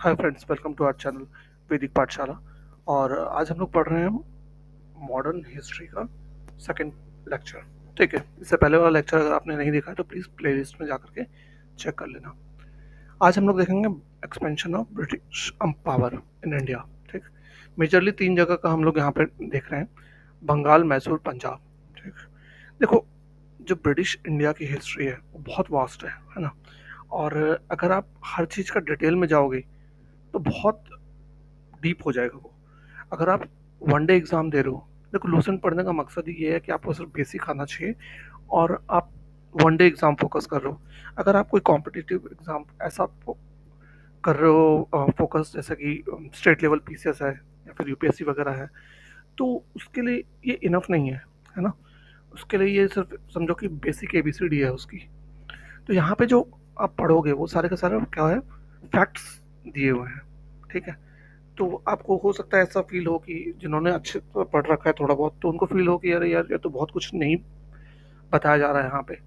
Hi friends, welcome to our channel Vaidik Pathshala. और आज हम लोग पढ़ रहे हैं मॉडर्न हिस्ट्री का सेकंड लेक्चर। ठीक है, इससे पहले वाला लेक्चर अगर आपने नहीं देखा है तो प्लीज़ प्लेलिस्ट में जाकर के चेक कर लेना। आज हम लोग देखेंगे expansion of British power in India. ठीक, मेजरली तीन जगह का हम लोग यहाँ पे देख रहे हैं, बंगाल, मैसूर, पंजाब। ठीक, देखो, जो ब्रिटिश इंडिया की हिस्ट्री है वो बहुत वास्ट है ना। और अगर आप हर चीज़ का डिटेल में जाओगे तो बहुत डीप हो जाएगा वो। अगर आप वनडे एग्ज़ाम दे रहे हो, देखो लूसेंट पढ़ने का मकसद ही ये है कि आपको सिर्फ बेसिक आना चाहिए और आप वनडे एग्ज़ाम फोकस कर रहे हो। अगर आप कोई कॉम्पिटिटिव एग्ज़ाम ऐसा कर रहे हो फोकस, जैसे कि स्टेट लेवल पीसीएस है या फिर यूपीएससी वगैरह है, तो उसके लिए ये इनफ नहीं है ना। उसके लिए ये सिर्फ समझो कि बेसिक एबीसीडी है उसकी। तो यहाँ पे जो आप पढ़ोगे वो सारे का सारा क्या है, फैक्ट्स दिए हुए हैं। ठीक है, तो आपको हो सकता है ऐसा फील हो कि जिन्होंने अच्छे तो पढ़ रखा है थोड़ा बहुत, तो उनको फील हो कि अरे यार ये तो बहुत कुछ नहीं बताया जा रहा है यहाँ पे।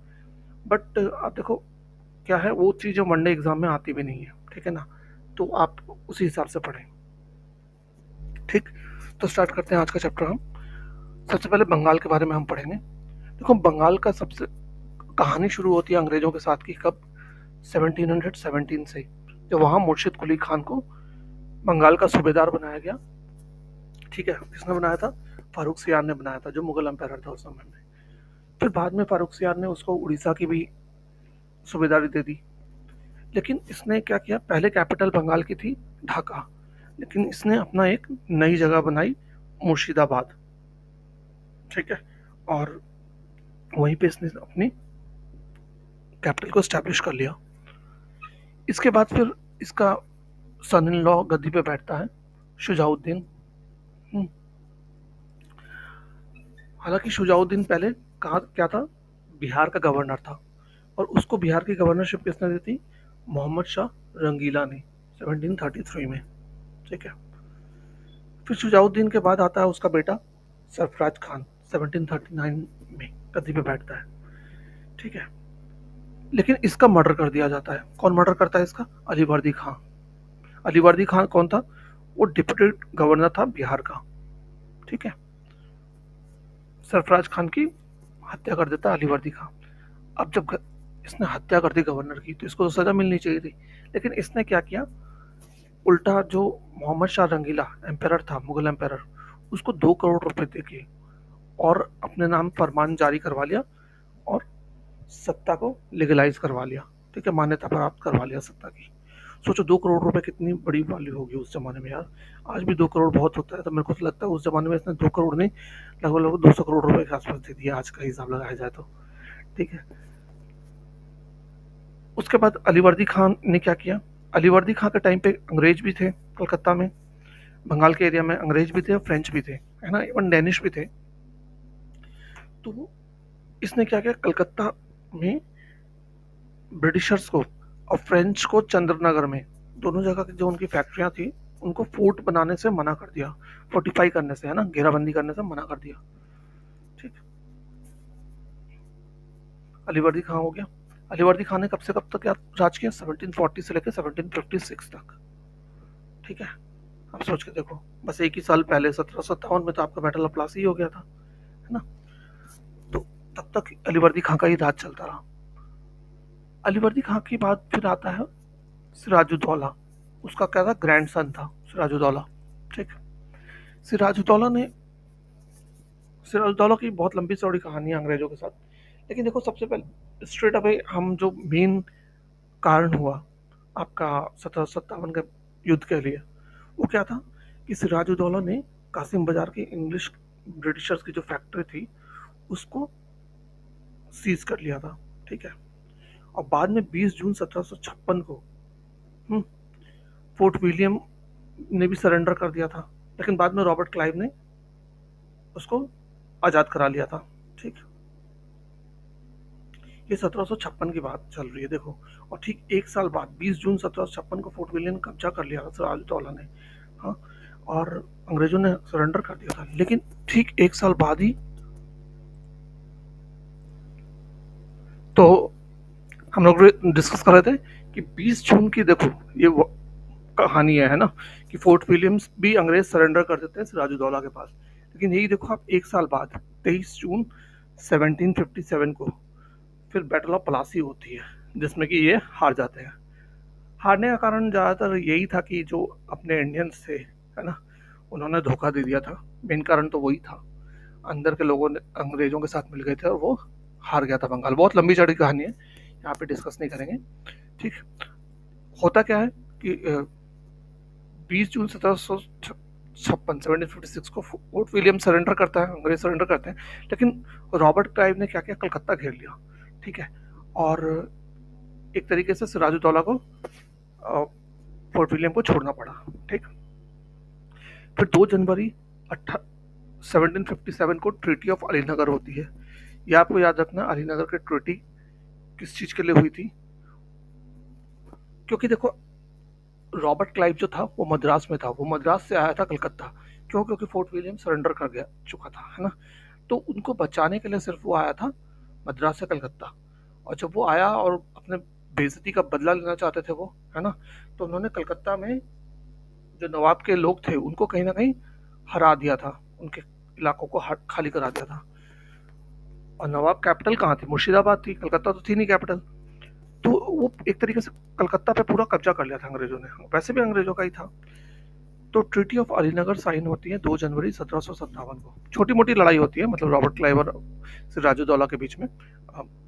बट आप देखो, क्या है वो चीज़ जो वनडे एग्जाम में आती भी नहीं है। ठीक है ना, तो आप उसी हिसाब से पढ़ें। ठीक, तो स्टार्ट करते हैं आज का चैप्टर हम। सबसे पहले बंगाल के बारे में हम पढ़ेंगे। देखो, बंगाल का सबसे कहानी शुरू होती है अंग्रेजों के साथ की, कब? 1717 से, जब वहाँ मुर्शिद कुली खान को बंगाल का सूबेदार बनाया गया। ठीक है, किसने बनाया था? फारूक सियार ने बनाया था, जो मुगल एम्पायर था उस समय में। फिर बाद में फारूक सियार ने उसको उड़ीसा की भी सूबेदारी दे दी। लेकिन इसने क्या किया, पहले कैपिटल बंगाल की थी ढाका, लेकिन इसने अपना एक नई जगह बनाई, मुर्शिदाबाद। ठीक है, और वहीं पे इसने अपनी कैपिटल को स्टैब्लिश कर लिया। इसके बाद फिर इसका सन इन लॉ गद्दी पे बैठता है, शुजाउद्दीन। हम्म, हालांकि शुजाउद्दीन पहले कहा क्या था, बिहार का गवर्नर था, और उसको बिहार की गवर्नरशिप किसने दी थी? मोहम्मद शाह रंगीला ने, 1733 में। ठीक है, फिर शुजाउद्दीन के बाद आता है उसका बेटा सरफराज खान, 1739 में गद्दी पे बैठता है। ठीक है, लेकिन इसका मर्डर कर दिया जाता है। कौन मर्डर करता है इसका? अली वर्दी खान। अली वर्दी खान कौन था? वो डिप्टी गवर्नर था बिहार का। ठीक है, सरफराज खान की हत्या कर देता है अली वर्दी खान। अब जब इसने हत्या कर दी गवर्नर की, तो इसको तो सजा मिलनी चाहिए थी। लेकिन इसने क्या किया, उल्टा जो मोहम्मद शाह रंगीला एम्पेरर था, मुगल एम्पेरर, उसको 2 करोड़ रुपए दे के और अपने नाम फरमान जारी करवा लिया और सत्ता को लीगलाइज करवा लिया। ठीक है, मान्यता प्राप्त करवा लिया सत्ता की। सोचो 2 करोड़ रुपए कितनी बड़ी वैल्यू होगी उस जमाने में यार। आज भी 2 करोड़ बहुत होता है, तो मेरे को तो लगता है उस जमाने में इसने 2 करोड़ नहीं, लगभग लगभग 200 करोड़ रुपए के आसपास दे दिया, आज का हिसाब लगाया जाए तो। ठीक है, उसके बाद अलीवर्दी खान ने क्या किया, अलीवर्दी खान के टाइम पे अंग्रेज भी थे कलकत्ता में, बंगाल के एरिया में अंग्रेज भी थे और फ्रेंच भी थे, है ना, इवन डेनिश भी थे। तो इसने क्या किया, कलकत्ता में ब्रिटिशर्स को और फ्रेंच को चंद्रनगर में, दोनों जगह की जो उनकी फैक्ट्रियां थी, उनको फोर्ट बनाने से मना कर दिया, फोर्टिफाई करने से, है ना, घेराबंदी करने से मना कर दिया। ठीक, अलीवर्दी खान हो गया। अलीवर्दी खान ने कब से कब तक राज किया? 1740 से लेकर 1756 तक। ठीक है, आप सोच के देखो, बस एक ही साल पहले 1757 में तो आपका बैटल ऑफ प्लासी हो गया था, है ना। तो तब तक अलीवर्दी खां का ही राज चलता रहा। अलीवर्दी खां के बाद फिर आता है सिराजुद्दौला। उसका क्या था, ग्रैंड सन था सिराजुद्दौला। ठीक, सिराजुद्दौला ने, सिराजुद्दौला की बहुत लंबी चौड़ी कहानी है अंग्रेजों के साथ। लेकिन देखो, सबसे पहले स्ट्रेट अवे हम जो मेन कारण हुआ आपका 1757 के युद्ध के लिए, वो क्या था कि सिराजुद्दौला ने कासिम बाजार की इंग्लिश ब्रिटिशर्स की जो फैक्ट्री थी उसको सीज कर लिया था। ठीक है, और बाद में 20 जून 1756 को हम्म, फोर्ट विलियम ने भी सरेंडर कर दिया था, लेकिन बाद में रॉबर्ट क्लाइव ने उसको आज़ाद करा लिया था। ठीक, ये 1756 की बात चल रही है देखो। और ठीक एक साल बाद 20 जून 1756 को फोर्ट विलियम कब्जा कर लिया था सिराजुद्दौला ने। हाँ, और अंग्रेजों ने सरेंडर कर दिया था, लेकिन ठीक एक साल बाद ही तो हम लोग डिस्कस कर रहे थे कि 20 जून की देखो, ये कहानी है ना, कि फोर्ट विलियम्स भी अंग्रेज सरेंडर कर देते हैं सिराजुद्दौला के पास। लेकिन यही देखो आप, एक साल बाद 23 जून 1757 को फिर बैटल ऑफ प्लासी होती है, जिसमें कि ये हार जाते हैं। हारने का कारण ज़्यादातर यही था कि जो अपने इंडियंस थे, है ना, उन्होंने धोखा दे दिया था। मेन कारण तो वही था, अंदर के लोगों ने अंग्रेजों के साथ मिल गए थे और वो हार गया था बंगाल। बहुत लंबी चौड़ी कहानी है, यहाँ पे डिस्कस नहीं करेंगे। ठीक, होता क्या है कि 20 जून 1756 1756 को फोर्ट विलियम सरेंडर करता है, अंग्रेज सरेंडर करते हैं। लेकिन रॉबर्ट क्लाइव ने क्या किया, कलकत्ता घेर लिया। ठीक है, और एक तरीके से सिराजुद्दौला को फोर्ट विलियम को छोड़ना पड़ा। ठीक, फिर 2 जनवरी 1757 को ट्रीटी ऑफ अलीनगर होती है। ये आपको याद रखना, अलीनगर की ट्रीटी किस चीज के लिए हुई थी, क्योंकि देखो रॉबर्ट क्लाइव जो था वो मद्रास में था, वो मद्रास से आया था कलकत्ता। क्यों? क्योंकि फोर्ट विलियम सरेंडर कर गया चुका था, है ना। तो उनको बचाने के लिए सिर्फ वो आया था मद्रास से कलकत्ता। और जब वो आया और अपने बेइज्जती का बदला लेना चाहते थे वो, है ना, तो उन्होंने कलकत्ता में जो नवाब के लोग थे उनको कहीं ना कहीं हरा दिया था, उनके इलाकों को खाली करा दिया था। और नवाब कैपिटल कहाँ थी? मुर्शिदाबाद थी, कलकत्ता तो थी नहीं कैपिटल। तो वो एक तरीके से कलकत्ता पे पूरा कब्जा कर लिया था अंग्रेजों ने, वैसे भी अंग्रेजों का ही था। तो ट्रीटी ऑफ अलीनगर साइन होती है 2 जनवरी 1757 को। छोटी मोटी लड़ाई होती है, मतलब रॉबर्ट क्लाइव और सिराजुद्दौला के बीच में,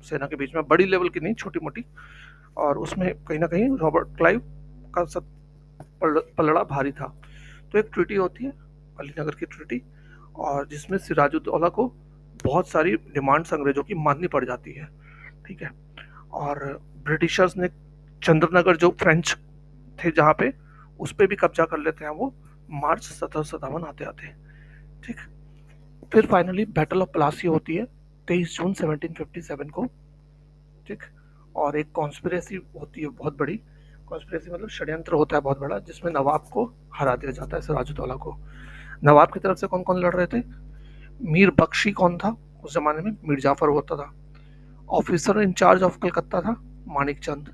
सेना के बीच में, बड़ी लेवल की नहीं, छोटी मोटी। और उसमें कहीं ना कहीं रॉबर्ट क्लाइव का पलड़ा भारी था। तो एक ट्रीटी होती है, अलीनगर की ट्रीटी, और जिसमें सिराजुद्दौला को बहुत सारी डिमांड्स अंग्रेजों की माननी पड़ जाती है। ठीक है, और ब्रिटिशर्स ने चंद्रनगर, जो फ्रेंच थे जहाँ पे, उस पर भी कब्जा कर लेते हैं वो मार्च 1757 आते आते। ठीक, फिर फाइनली बैटल ऑफ प्लासी होती है 23 जून 1757 को। ठीक, और एक कॉन्स्पिरेसी होती है बहुत बड़ी। कॉन्स्पिरेसी मतलब षड्यंत्र होता है बहुत बड़ा, जिसमें नवाब को हरा दिया जाता है, सिराजुद्दौला को। नवाब की तरफ से कौन कौन लड़ रहे थे? मीर बख्शी कौन था उस जमाने में? मीर जाफर होता था। ऑफिसर इंचार्ज ऑफ कलकत्ता था मानिक चंद।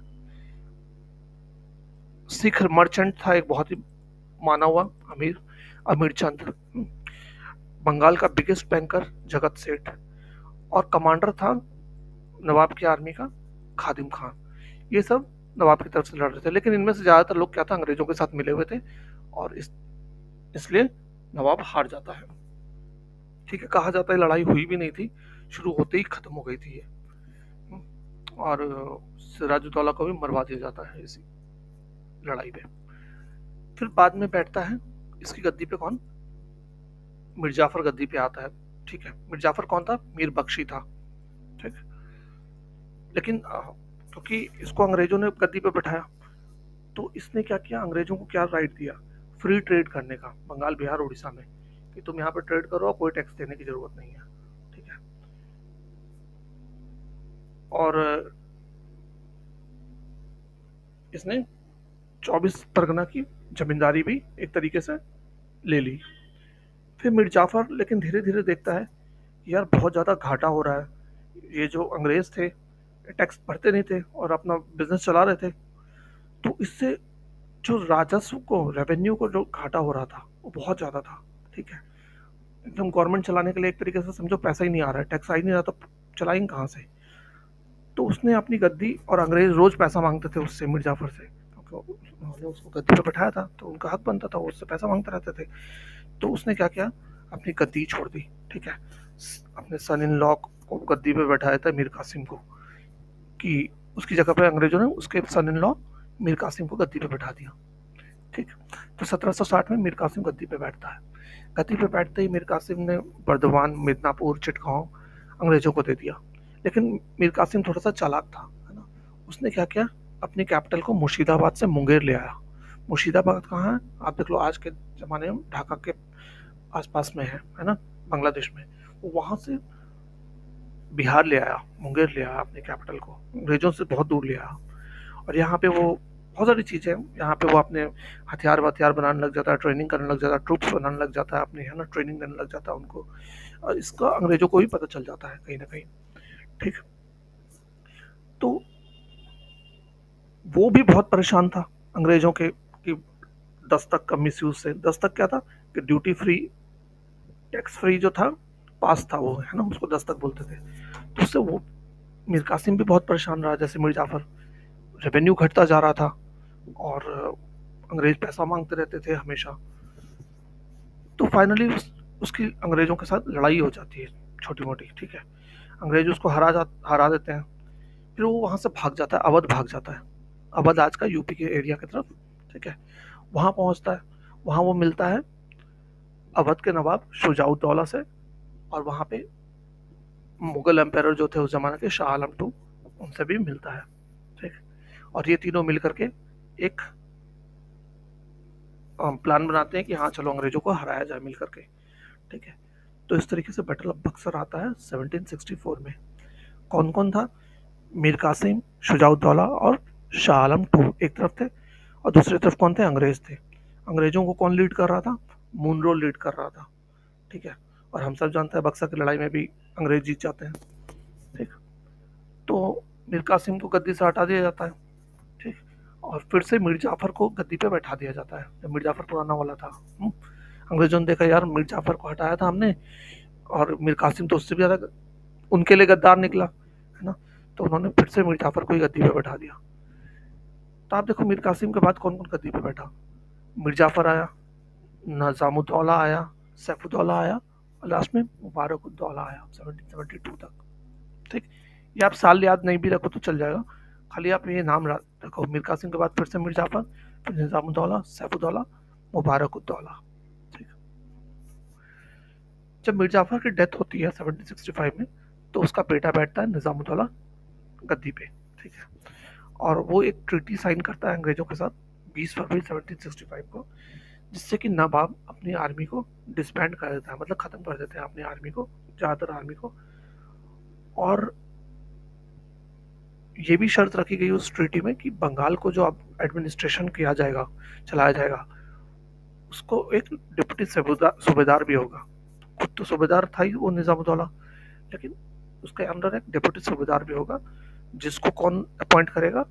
सिख मर्चेंट था एक बहुत ही माना हुआ अमीर, अमीर चंद। बंगाल का बिगेस्ट बैंकर जगत सेठ। और कमांडर था नवाब की आर्मी का खादिम खान। ये सब नवाब की तरफ से लड़ रहे थे, लेकिन इनमें से ज्यादातर लोग क्या था, अंग्रेजों के साथ मिले हुए थे, और इसलिए नवाब हार जाता है। ठीक है, कहा जाता है लड़ाई हुई भी नहीं थी, शुरू होते ही खत्म हो गई थी ये। और सिराजुद्दौला को भी मरवा दिया जाता है इसी लड़ाई में। फिर बाद में बैठता है इसकी गद्दी पे कौन? मिर्जाफर गद्दी पे आता है। ठीक है, मिर्जाफर कौन था? मीर बख्शी था। ठीक, लेकिन क्योंकि इसको अंग्रेजों ने गद्दी पे बैठाया, तो इसने क्या किया, अंग्रेजों को क्या राइट दिया? फ्री ट्रेड करने का, बंगाल बिहार उड़ीसा में, कि तुम यहाँ पे ट्रेड करो, कोई टैक्स देने की जरूरत नहीं है। ठीक है, और इसने 24 परगना की जमींदारी भी एक तरीके से ले ली। फिर मीर जाफर लेकिन धीरे धीरे देखता है कि यार बहुत ज़्यादा घाटा हो रहा है, ये जो अंग्रेज थे टैक्स भरते नहीं थे और अपना बिजनेस चला रहे थे, तो इससे जो राजस्व को, रेवेन्यू को जो घाटा हो रहा था वो बहुत ज़्यादा था। ठीक है, एकदम गवर्नमेंट चलाने के लिए एक तरीके से समझो पैसा ही नहीं आ रहा है, टैक्स आ ही नहीं रहा, तो चलाएंगे कहाँ से? तो उसने अपनी गद्दी, और अंग्रेज रोज पैसा मांगते थे उससे, मिर्जाफर से, क्योंकि उन्होंने उसको गद्दी पे बैठाया था तो उनका हक बनता था, वो उससे पैसा मांगते रहते थे। तो उसने क्या किया, अपनी गद्दी छोड़ दी। ठीक है, अपने सन इन लॉ को गद्दी पे बैठाया था, मीर कासिम को, कि उसकी जगह पे अंग्रेजों ने उसके सन इन लॉ मीर कासिम को गद्दी पे बैठा दिया। ठीक, तो 1760 में मीर कासिम गद्दी पे बैठता है। गद्दी पे बैठते ही मीर कासिम ने बर्दवान, मिदनापुर, चिटगांव अंग्रेजों को दे दिया। लेकिन मीर कासिम थोड़ा सा चालाक था, है ना। उसने क्या किया, अपनी कैपिटल को मुर्शिदाबाद से मुंगेर ले आया। मुर्शिदाबाद कहाँ है? आप देख लो, आज के ज़माने में ढाका के आसपास में है ना, बांग्लादेश में। वो वहाँ से बिहार ले आया, मुंगेर ले आया अपनी कैपिटल को, अंग्रेजों से बहुत दूर ले आया। और यहाँ पे वो बहुत सारी चीज़ें, यहाँ पे वो अपने हथियार वथियार बनाने लग जाता है, ट्रेनिंग करने लग जाता है, ट्रूप्स बनाने लग जाता है अपनी, है ना, ट्रेनिंग देने लग जाता है उनको। और इसका अंग्रेजों को भी पता चल जाता है कहीं ना कहीं। ठीक, तो वो भी बहुत परेशान था अंग्रेजों के कि दस्तक का मिसयूज से। दस्तक क्या था कि ड्यूटी फ्री, टैक्स फ्री जो था, पास था वो, है ना, उसको दस्तक बोलते थे। तो उससे वो मीर कासिम भी बहुत परेशान रहा, जैसे मीर जाफर। रेवेन्यू घटता जा रहा था और अंग्रेज पैसा मांगते रहते थे हमेशा। तो फाइनली उसकी अंग्रेजों के साथ लड़ाई हो जाती है छोटी मोटी, ठीक है। अंग्रेज उसको हरा देते हैं। फिर वो वहाँ से भाग जाता है, अवध भाग जाता है। अवध आज का यूपी के एरिया की तरफ, ठीक है। वहाँ पहुँचता है, वहाँ वो मिलता है अवध के नवाब शुजाउद्दौला से, और वहाँ पे मुगल एम्पायर जो थे उस जमाने के, शाह आलम टू, उनसे भी मिलता है, ठीक। और ये तीनों मिल करके एक प्लान बनाते हैं कि हाँ चलो अंग्रेजों को हराया जाए मिल करके, ठीक है। तो इस तरीके से बैटल ऑफ बक्सर आता है 1764 में। कौन कौन था? मीर कासिम, शुजाउद्दौला और शाह आलम टू एक तरफ थे, और दूसरी तरफ कौन थे? अंग्रेज थे। अंग्रेजों को कौन लीड कर रहा था? मुनरो लीड कर रहा था, ठीक है। और हम सब जानते हैं बक्सर की लड़ाई में भी अंग्रेज जीत जाते हैं, ठीक। तो मीर कासिम को गद्दी से हटा दिया जाता है, ठीक। और फिर से मीर जाफर को गद्दी पे बैठा दिया जाता है, जब मीर जाफर पुराना वाला था। अंग्रेजों ने देखा यार मीर जाफर को हटाया था हमने, और मीर कासिम तो उससे भी ज़्यादा उनके लिए गद्दार निकला, है ना। तो उन्होंने फिर से मीर जाफर को ही गद्दी पे बैठा दिया। तो आप देखो मीर कासिम के बाद कौन कौन गद्दी पे बैठा? मीर जाफर आया, निज़ामुद्दौला आया, सैफुद्दौला आया, और लास्ट में मुबारकुद्दौला आया 1772 तक, ठीक। ये आप साल याद नहीं भी रखो तो चल जाएगा, खाली आप ये नाम रखो। मीर कासिम के बाद फिर से मीर जाफर, फिर निज़ामुद्दौला, सैफुद्दौला, मुबारकुद्दौला, ठीक। जब मीर जाफर की डेथ होती है 1765 में, तो उसका बेटा बैठता है निज़ामुद्दौला गद्दी पे, ठीक है। और वो एक ट्रीटी साइन करता है अंग्रेजों के साथ 20 फरवरी 1765 को, जिससे कि नवाब अपनी आर्मी को डिसबैंड कर देता है, मतलब ख़त्म कर देते हैं अपनी आर्मी को, ज़्यादातर आर्मी को। और ये भी शर्त रखी गई उस ट्रीटी में कि बंगाल को जो अब एडमिनिस्ट्रेशन किया जाएगा, चलाया जाएगा, उसको एक डिप्टी सूबेदार भी होगा। खुद तो सूबेदार था ही वो निज़ामुद्दौला, लेकिन उसके अंडर एक डिप्टी सूबेदार भी होगा, जिसको कौन अपॉइंट करेगा?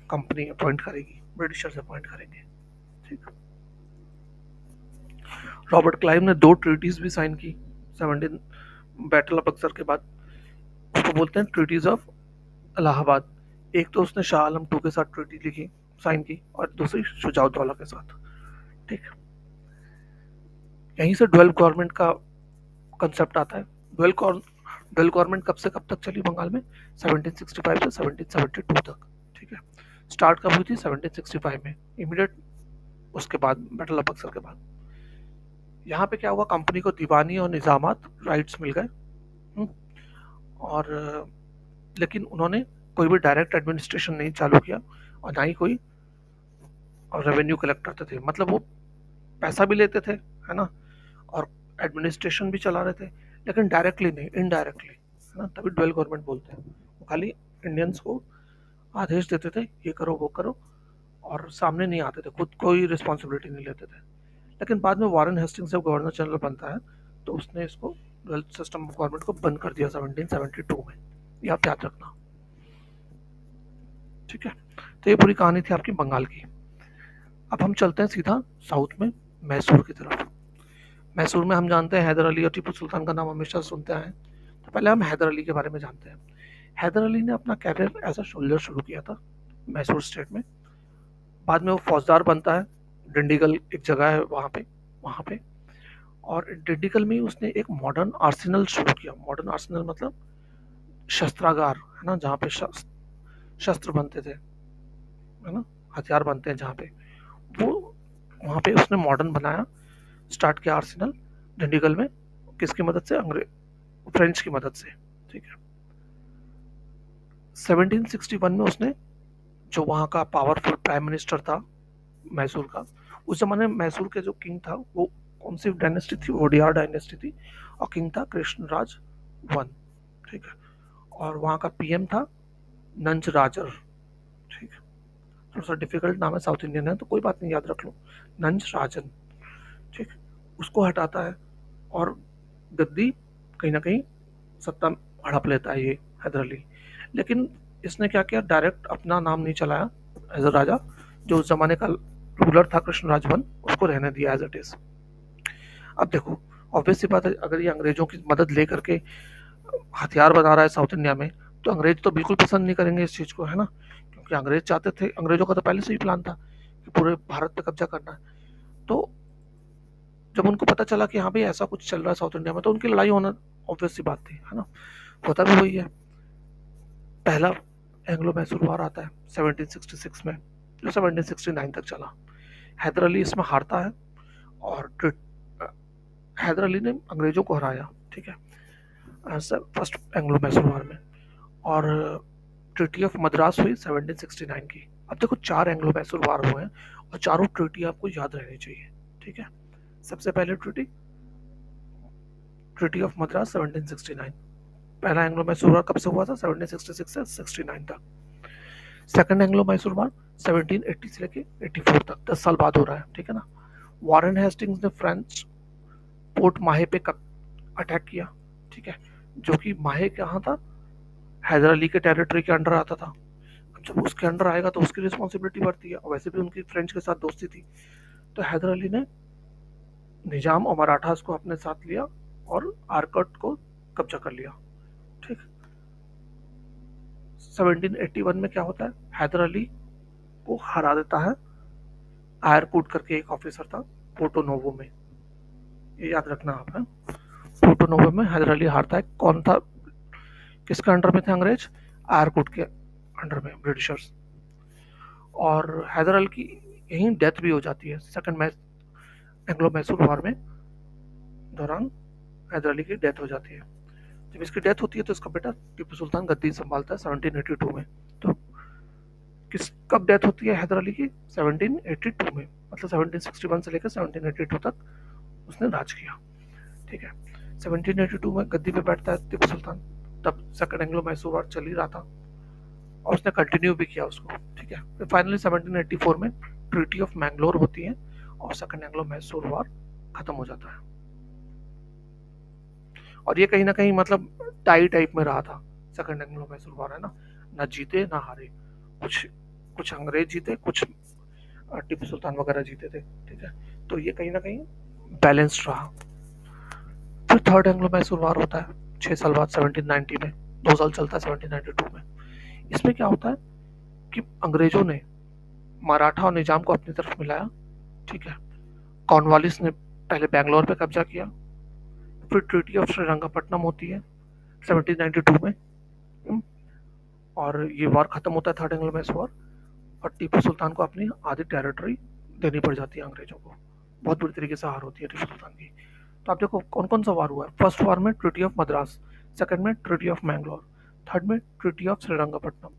कंपनी अपॉइंट करेगी, ब्रिटिशर्स अपॉइंट करेंगे, ठीक। रॉबर्ट क्लाइव ने 2 ट्रीटीज भी साइन की 17 बैटल ऑफ बक्सर के बाद, उसको बोलते हैं ट्रीटीज ऑफ इलाहाबाद। एक तो उसने शाह आलम टू के साथ ट्रीटी लिखी, साइन की, और दूसरी शुजाउद्दौला के साथ, ठीक। यहीं से ड्वेल गवर्नमेंट का कंसेप्ट आता है। ड्वेल गवर्नमेंट कब से कब तक चली बंगाल में? 1765 से 1772 तक, ठीक है। स्टार्ट कब हुई थी? 1765 में, इमीडिएट उसके बाद, बैटल ऑफ बक्सर के बाद। यहाँ पे क्या हुआ? कंपनी को दीवानी और निजामात राइट्स मिल गए, और लेकिन उन्होंने कोई भी डायरेक्ट एडमिनिस्ट्रेशन नहीं चालू किया, और ना ही कोई रेवेन्यू कलेक्ट करते थे। मतलब वो पैसा भी लेते थे, है ना, और एडमिनिस्ट्रेशन भी चला रहे थे, लेकिन डायरेक्टली नहीं, इनडायरेक्टली, है ना। तभी ड्वेल गवर्नमेंट बोलते हैं। वो खाली इंडियंस को आदेश देते थे, ये करो वो करो, और सामने नहीं आते थे, खुद कोई रिस्पॉन्सिबिलिटी नहीं लेते थे। लेकिन बाद में वारेन हेस्टिंग्स जब गवर्नर जनरल बनता है, तो उसने इसको ड्वेल सिस्टम ऑफ गवर्नमेंट को बंद कर दिया 1772 में। ये आप याद रखना, ठीक है। तो ये पूरी कहानी थी आपकी बंगाल की। अब हम चलते हैं सीधा साउथ में, मैसूर की तरफ। मैसूर में हम जानते हैं हैदर अली और टीपू सुल्तान का नाम हमेशा सुनते आए हैं। तो पहले हम हैदर अली के बारे में जानते हैं। हैदर अली ने अपना कैरियर एज अ सोल्जर शुरू किया था मैसूर स्टेट में। बाद में वो फौजदार बनता है, डिंडीगल एक जगह है वहाँ पे। और डिंडीगल में ही उसने एक मॉडर्न आर्सेनल शुरू किया। मॉडर्न आर्सेनल मतलब शस्त्रागार, है ना, जहाँ पे शस्त्र बनते थे, है ना, हथियार बनते हैं जहाँ पे, वो वहाँ पे उसने मॉडर्न बनाया, स्टार्ट किया आर्सेनल डिंडीगल में। किसकी मदद से? फ्रेंच की मदद से, ठीक है। 1761 में उसने, जो वहाँ का पावरफुल प्राइम मिनिस्टर था मैसूर का, उस जमाने में मैसूर के जो किंग था वो कौन सी डायनेस्टी थी? ओडियार डायनेस्टी थी, और किंग था कृष्णराज वन, ठीक है। और वहाँ का पीएम था नंजराजर, ठीक है। थोड़ा सा डिफिकल्ट नाम है, साउथ इंडियन है तो कोई बात नहीं, याद रख लो, नंजराजन, ठीक। उसको हटाता है, और गद्दी कहीं ना कहीं सत्ता हड़प लेता है ये हैदर अली। लेकिन इसने क्या किया? डायरेक्ट अपना नाम नहीं चलाया एज अ राजा। जो उस जमाने का रूलर था कृष्णराज वन, उसको रहने दिया एज इट इज। अब देखो, ऑब्वियस सी बात है, अगर ये अंग्रेजों की मदद ले करके हथियार बना रहा है साउथ इंडिया में, तो अंग्रेज तो बिल्कुल पसंद नहीं करेंगे इस चीज़ को, है ना, क्योंकि अंग्रेज चाहते थे, अंग्रेजों का तो पहले से ही प्लान था कि पूरे भारत पे कब्जा करना है। तो जब उनको पता चला कि हाँ भाई ऐसा कुछ चल रहा है साउथ इंडिया में, तो उनकी लड़ाई होना ऑब्वियस सी बात थी, है ना। होता भी वही है। पहला एंग्लो मैसूर वार आता है 1766 में, जो 1769 तक चला। हैदर अली इसमें हारता है और हैदर अली ने अंग्रेजों को हराया, ठीक है, फर्स्ट एंग्लो मैसूर वार में। और ट्रिटी ऑफ मद्रास हुई 1769 की। अब देखो, 4 एंग्लो मैसूर वार हुए हैं और चारों ट्रिटी आपको याद रहनी चाहिए, ठीक है। सबसे पहले ट्रिटी, ट्रिटी ऑफ मद्रास 1769। पहला एंग्लो मैसूर वार कब से हुआ था? 1766 से 69 तक। सेकंड एंग्लो मैसूर वार 1780 से लेके 84 तक, 10 साल बाद हो रहा है, ठीक है ना। वॉरेन हेस्टिंग्स ने फ्रेंच पोर्ट माहे पे अटैक किया, ठीक है, जो कि माहे कहाँ था? हैदर अली के टेरिटरी के अंडर आता था। अब जब उसके अंडर आएगा तो उसकी रिस्पॉन्सिबिलिटी बढ़ती है, और वैसे भी उनकी फ्रेंच के साथ दोस्ती थी। तो हैदर अली ने निजाम और मराठास को अपने साथ लिया और आरकट को कब्जा कर लिया, ठीक। 1781 में क्या होता है? हैदर अली को हरा देता है आयरकूट करके एक ऑफिसर था पोर्टो नोवो में, ये याद रखना आप है। पोर्टो नोवो में हैदर अली हारता है। कौन था, किसके अंडर में थे अंग्रेज? आयरकूट के अंडर में, ब्रिटिशर्स। और हैदर अली की यहीं डेथ भी हो जाती है। सेकंड एंग्लो मैसूर वार में दौरान हैदर अली की डेथ हो जाती है। जब इसकी डेथ होती है तो इसका बेटा टीपू सुल्तान गद्दी संभालता है 1782 में। तो किस कब डेथ होती है हैदर अली की? 1782 में, मतलब 1761 से लेकर 1782 तक उसने राज किया, ठीक है। 1782 में गद्दी पे बैठता है टीपू सुल्तान। तब सेकंड एंग्लो मैसूर वार चल ही रहा था और उसने कंटिन्यू भी किया उसको, ठीक है। फिर फाइनली 1784 में ट्रीटी ऑफ मैंगलोर होती है और सेकंड एंग्लो मैसूर वार खत्म हो जाता है। और ये कहीं ना कहीं मतलब टाई टाइप में रहा था सेकंड एंग्लो मैसूर वार, है ना। ना जीते ना हारे, कुछ कुछ अंग्रेज जीते, कुछ टीपू सुल्तान वगैरह जीते थे, ठीक है। तो ये कहीं ना कहीं बैलेंस्ड रहा। फिर थर्ड एंग्लो मैसूर वार होता है 6 साल बाद 1790 में, 2 साल चलता है 1792 में। इसमें क्या होता है कि अंग्रेजों ने मराठा और निजाम को अपनी तरफ मिलाया, ठीक है। कॉर्नवालिस ने पहले बैंगलोर पे कब्जा किया। फिर ट्रीटी ऑफ श्रीरंगपट्टनम होती है 1792 में। और ये वार खत्म होता है थर्ड एंग्लो मैसूर वार, और टीपू सुल्तान को अपनी आधी टेरिटरी देनी पड़ जाती है अंग्रेजों को। बहुत बुरी तरीके से हार होती है टीपू सुल्तान की। तो आप देखो कौन कौन सा वार हुआ है। फर्स्ट वार में ट्रीटी ऑफ मद्रास, सेकंड में ट्रीटी ऑफ मैंगलोर, थर्ड में ट्रीटी ऑफ श्रीरंगपट्टनम।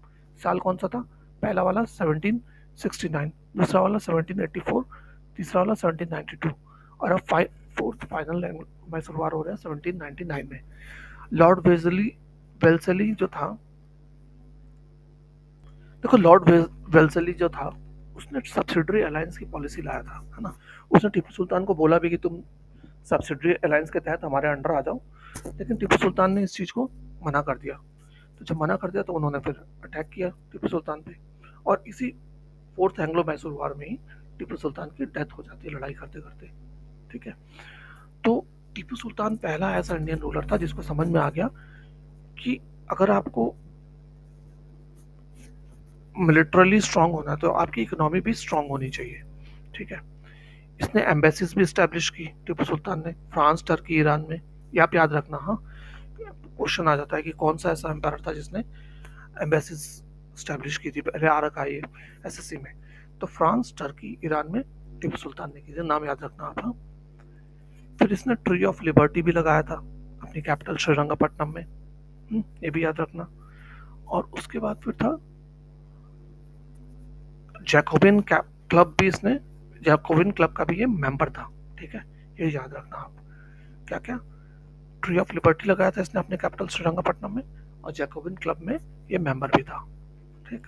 साल कौन सा था? पहला वाला 1769, दूसरा वाला 1784, तीसरा वाला 1792, और अब फोर्थ फाइनल मैसूर वार हो रहा है 1799 में। लॉर्ड वेल्सली जो था, देखो लॉर्ड वेल्सली जो था उसने सब्सिडरी अलायंस की पॉलिसी लाया था, है ना। उसने टीपू सुल्तान को बोला भी कि तुम सब्सिडरी अलायंस के तहत हमारे अंडर आ जाओ, लेकिन टीपू सुल्तान ने इस चीज़ को मना कर दिया। तो जब मना कर दिया तो उन्होंने फिर अटैक किया टीपू सुल्तान पे, और इसी फोर्थ एंग्लो मैसूर वार में ही टीपू सुल्तान की डेथ हो जाती है लड़ाई करते करते, ठीक है। तो टीपू सुल्तान पहला ऐसा इंडियन रूलर था जिसको समझ में आ गया कि अगर आपको मिलिटरली स्ट्रांग होना है तो आपकी इकोनॉमी भी स्ट्रांग होनी चाहिए, ठीक है। इसने एम्बेसीज भी इस्टेब्लिश की टिप्पू सुल्तान ने, फ्रांस, टर्की, ईरान में। ये आप याद रखना, हाँ, क्वेश्चन आ जाता है कि कौन सा ऐसा एम्पायर था जिसने एम्बेसीज इस्टेब्लिश की थी, पहले आ रखा है ये एसएससी में। तो फ्रांस, टर्की, ईरान में टिप्पू सुल्तान ने की थी, नाम याद रखना आप, हाँ। फिर इसने ट्री ऑफ लिबर्टी भी लगाया था अपनी कैपिटल श्रीरंगपट्टनम में, ये भी याद रखना। और उसके बाद फिर था जैकोबिन क्लब भी, इसने जैकोबिन क्लब का भी ये मेंबर था, ठीक है। ये याद रखना आप। क्या क्या? ट्री ऑफ लिबर्टी लगाया था इसने अपने कैपिटल श्रीरंगपट्टनम में, और जैकोबिन क्लब में ये मेंबर भी था, ठीक।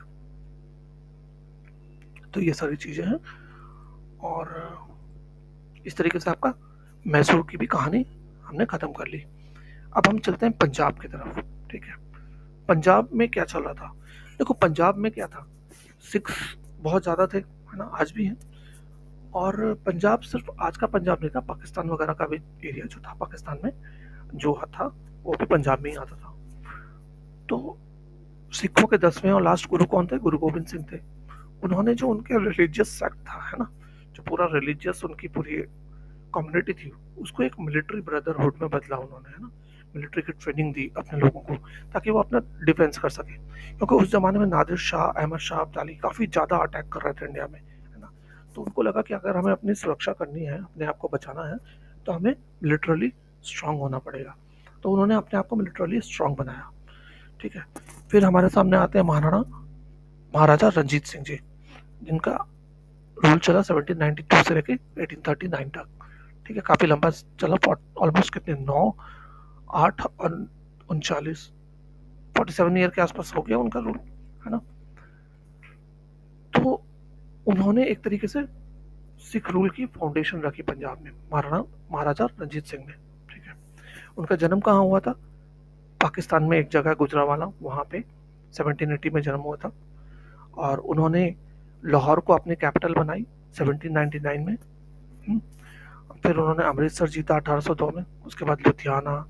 तो ये सारी चीजें हैं, और इस तरीके से आपका मैसूर की भी कहानी हमने खत्म कर ली। अब हम चलते हैं पंजाब की तरफ, ठीक है। पंजाब में क्या चल रहा था? देखो पंजाब में क्या था, सिख्स बहुत ज़्यादा थे, है ना, आज भी हैं। और पंजाब सिर्फ आज का पंजाब नहीं था, पाकिस्तान वगैरह का भी एरिया जो था पाकिस्तान में जो था वो भी पंजाब में ही आता था। तो सिखों के 10वें और लास्ट गुरु कौन थे? गुरु गोविंद सिंह थे। उन्होंने जो उनके रिलीजियस सेक्ट था, है ना, जो पूरा रिलीजियस उनकी पूरी कम्युनिटी थी, उसको एक मिलिट्री ब्रदरहुड में बदला उन्होंने, है ना। मिलिट्री की ट्रेनिंग दी अपने लोगों को ताकि वो अपना डिफेंस कर सके, क्योंकि उस जमाने में नादिर शाह, अहमद शाह अब्दाली काफ़ी ज़्यादा अटैक कर रहे थे इंडिया में, है ना। तो उनको लगा कि अगर हमें अपनी सुरक्षा करनी है, अपने आप को बचाना है, तो हमें मिलिटरली स्ट्रांग होना पड़ेगा। तो उन्होंने अपने आप को मिलिटरली स्ट्रांग बनाया। ठीक है। फिर हमारे सामने आते हैं महाराजा रंजीत सिंह जी, जिनका रूल चला 1792 से लेके 1839 तक। ठीक है, काफ़ी लंबा चला, ऑलमोस्ट कितने, 9, 8 और 39, 47 ईयर के आसपास हो गया उनका रूल, है ना। तो उन्होंने एक तरीके से सिख रूल की फाउंडेशन रखी पंजाब में, महाराजा रंजीत सिंह ने। ठीक है। उनका जन्म कहाँ हुआ था? पाकिस्तान में एक जगह गुजरावाला, वहाँ पे 1780 में जन्म हुआ था। और उन्होंने लाहौर को अपनी कैपिटल बनाई 1799 में। फिर उन्होंने अमृतसर जीता 1802 में, उसके बाद लुधियाना,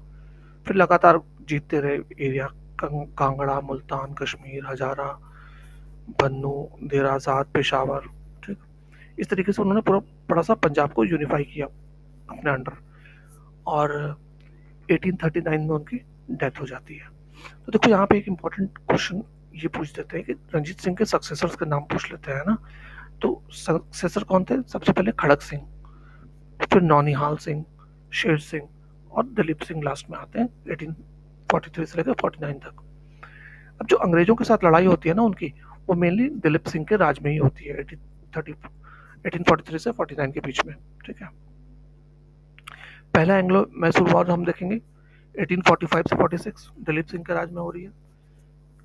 फिर लगातार जीतते रहे एरिया, कांगड़ा, मुल्तान, कश्मीर, हजारा, बन्नू, देर आज़ाद, पेशावर। ठीक, इस तरीके से उन्होंने पूरा बड़ा सा पंजाब को यूनिफाई किया अपने अंडर। और 1839 में उनकी डेथ हो जाती है। तो देखो यहाँ पे एक इम्पॉर्टेंट क्वेश्चन ये पूछ देते हैं कि रंजीत सिंह के सक्सेसर्स के नाम पूछ लेते हैं ना। तो सक्सेसर कौन थे? सबसे पहले खड़क सिंह, फिर नौनिहाल सिंह, शेर सिंह और दलीप सिंह लास्ट में आते हैं 1843 से लेकर 49 तक। अब जो अंग्रेजों के साथ लड़ाई होती है ना उनकी, वो मेनली दलीप सिंह के राज में ही होती है 1843 से 49 के बीच में। ठीक है। पहला एंग्लो मैसूर वॉर हम देखेंगे 1845 से 46, दलीप सिंह के राज में हो रही है।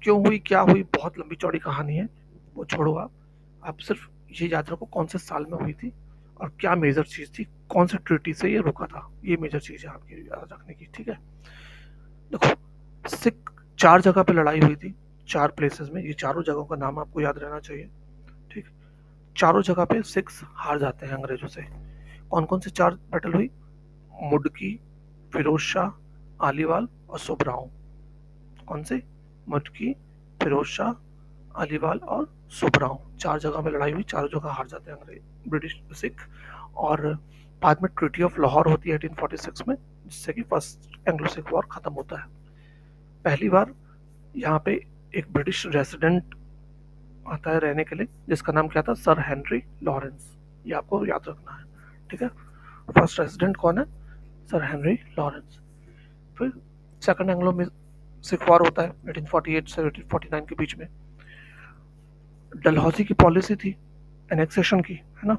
क्यों हुई, क्या हुई, बहुत लंबी चौड़ी कहानी है, वो छोड़ो। आप सिर्फ ये याद रखो कौन से साल में हुई थी और क्या मेजर चीज थी, कौन से ट्रिटी से ये रुका था, ये मेजर चीज है आपकी याद रखने की। ठीक है। देखो, सिख 4 जगह पे लड़ाई हुई थी, 4 प्लेसेस में, ये चारों जगहों का नाम आपको याद रहना चाहिए। ठीक। चारों जगह पे सिख्स हार जाते हैं अंग्रेजों से। कौन कौन से 4 बैटल हुई? मुडकी, फिरोज शाह, आलीवाल और सुबराव। कौन से? मुडकी, फिरोज शाह, अलीवाल और सुबराव, 4 जगह में लड़ाई हुई, चारों जगह हार जाते हैं अंग्रेज, ब्रिटिश सिख। और बाद में ट्रीटी ऑफ लाहौर होती है 1846 में, जिससे कि फर्स्ट एंग्लो सिख वॉर खत्म होता है। पहली बार यहाँ पे एक ब्रिटिश रेसिडेंट आता है रहने के लिए, जिसका नाम क्या था? Sir Henry Lawrence. ये आपको याद रखना है। ठीक है। फर्स्ट रेसिडेंट कौन है? Sir Henry Lawrence. फिर सेकंड एंग्लो में सिख वॉर होता है 1848 से 1849 के बीच में। डलहौजी की पॉलिसी थी एनेक्सेशन की, है ना,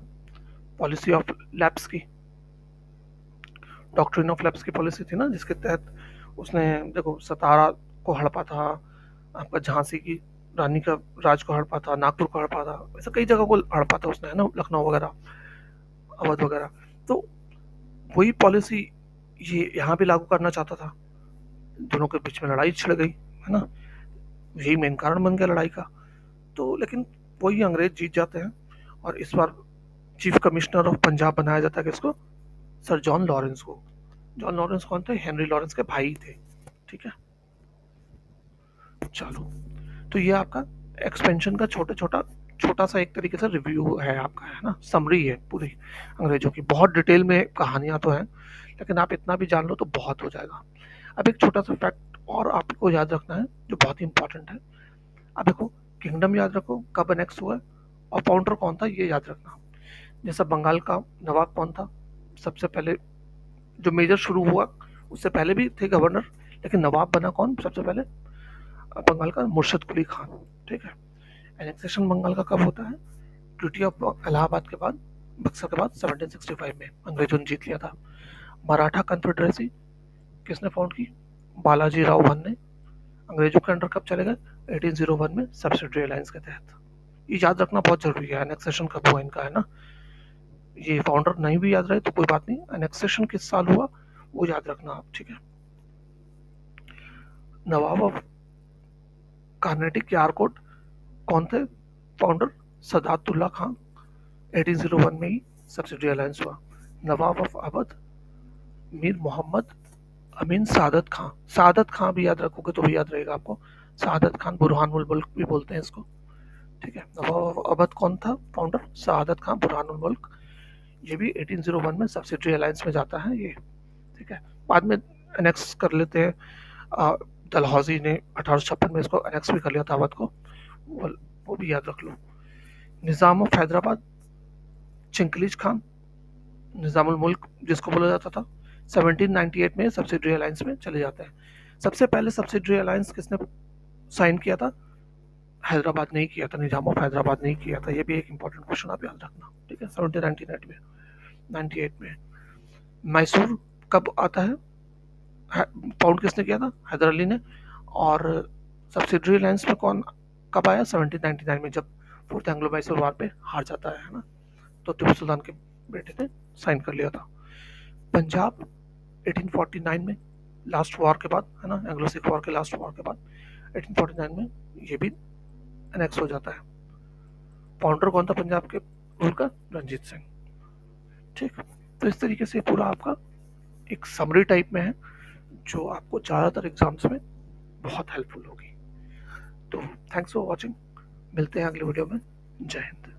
पॉलिसी ऑफ लैप्स की, डॉक्ट्रिन ऑफ लैप्स की पॉलिसी थी ना, जिसके तहत उसने, देखो, सतारा को हड़पा था, आपका झांसी की रानी का राज को हड़पा था, नागपुर को हड़पा था, ऐसे कई जगह को हड़पा था उसने, है ना, लखनऊ वगैरह, अवध वगैरह। तो वही पॉलिसी ये यहाँ भी लागू करना चाहता था। दोनों के बीच में लड़ाई छिड़ गई, है ना, यही मेन कारण बन गया लड़ाई का। तो लेकिन वही अंग्रेज जीत जाते हैं और इस बार चीफ कमिश्नर ऑफ पंजाब बनाया जाता है किसको? सर जॉन लॉरेंस को। जॉन लॉरेंस कौन थे? हेनरी लॉरेंस के भाई थे। ठीक है। चलो, तो ये आपका एक्सपेंशन का छोटा सा एक तरीके से रिव्यू है आपका, है ना, समरी है पूरी अंग्रेजों की। बहुत डिटेल में कहानियां तो हैं, लेकिन आप इतना भी जान लो तो बहुत हो जाएगा। अब एक छोटा सा फैक्ट और आपको याद रखना है जो बहुत ही इंपॉर्टेंट है। अब देखो, किंगडम याद रखो कब अनेक्स हुआ और फाउंडर कौन था ये याद रखना। जैसा बंगाल का नवाब कौन था सबसे पहले, जो मेजर शुरू हुआ, उससे पहले भी थे गवर्नर, लेकिन नवाब बना कौन सबसे पहले? बंगाल का मुर्शद कुली खान। ठीक है। एनेक्सेशन बंगाल का कब होता है? ट्रीटी ऑफ इलाहाबाद के बाद, बक्सर के बाद 1765 में अंग्रेजों ने जीत लिया था। मराठा कन्फेडरेसी किसने फाउंड की? बालाजी राव भन ने। अंग्रेजों के अंडर कब चले गए? 1801 में सब्सिडरी अलायंस के तहत। ये याद रखना बहुत जरूरी है, एनेक्सेशन कब हुआ इनका, है ना। ये फाउंडर नहीं भी याद रहे तो कोई बात नहीं, एनेक्सेशन किस साल हुआ वो याद रखना आप। ठीक है। नवाब ऑफ कार्नेटिक यारकोट कौन थे फाउंडर? सदातुल्ला खान, 1801 में ही सब्सिडरी अलायंस हुआ। नवाब ऑफ अवध मीर मोहम्मद अमीन सादत खां। सादत खां भी याद रखोगे तो भी याद रहेगा आपको। सादत खान बुरहानुल मुल्क भी बोलते हैं इसको। ठीक है, नवाब ऑफ अवध कौन था फाउंडर? सादत खां बुरहानुल मुल्क। ये भी 1801 में सब्सिडरी अलायंस में जाता है ये। ठीक है, बाद में एनेक्स कर लेते हैं। डलहौजी ने 1856 में इसको एनेक्स भी कर लिया था अवध को, वो भी याद रख लो। निज़ाम ऑफ हैदराबाद चिंकलीज खान, निज़ामुल मुल्क जिसको बोला जाता था, 1798 में सब्सिडरी अलायंस में चले जाते हैं। सबसे पहले सब्सिडरी अलायंस किसने साइन किया था? हैदराबाद नहीं किया था, निज़ाम ऑफ हैदराबाद नहीं किया था। ये भी एक इंपॉर्टेंट क्वेश्चन आप याद रखना। ठीक है, 1798 में, 98 में। मैसूर कब आता है? फाउंड किसने किया था? हैदर अली ने। और सब्सिडरी अलायंस में कौन कब आया? 1799 में, जब फोर्थ एंग्लो मैसूर वार पे हार जाता है ना, तो टिपू सुल्तान के बेटे ने साइन कर लिया था। पंजाब 1849 में, लास्ट वॉर के बाद है ना, एंग्लो सिख वॉर के लास्ट वॉर के बाद 1849 में ये भी एनेक्स हो जाता है। फाउंडर कौन था पंजाब के रूल का? रंजीत सिंह। ठीक, तो इस तरीके से पूरा आपका एक समरी टाइप में है, जो आपको ज़्यादातर एग्जाम्स में बहुत हेल्पफुल होगी। तो थैंक्स फॉर वॉचिंग, मिलते हैं अगले वीडियो में। जय हिंद।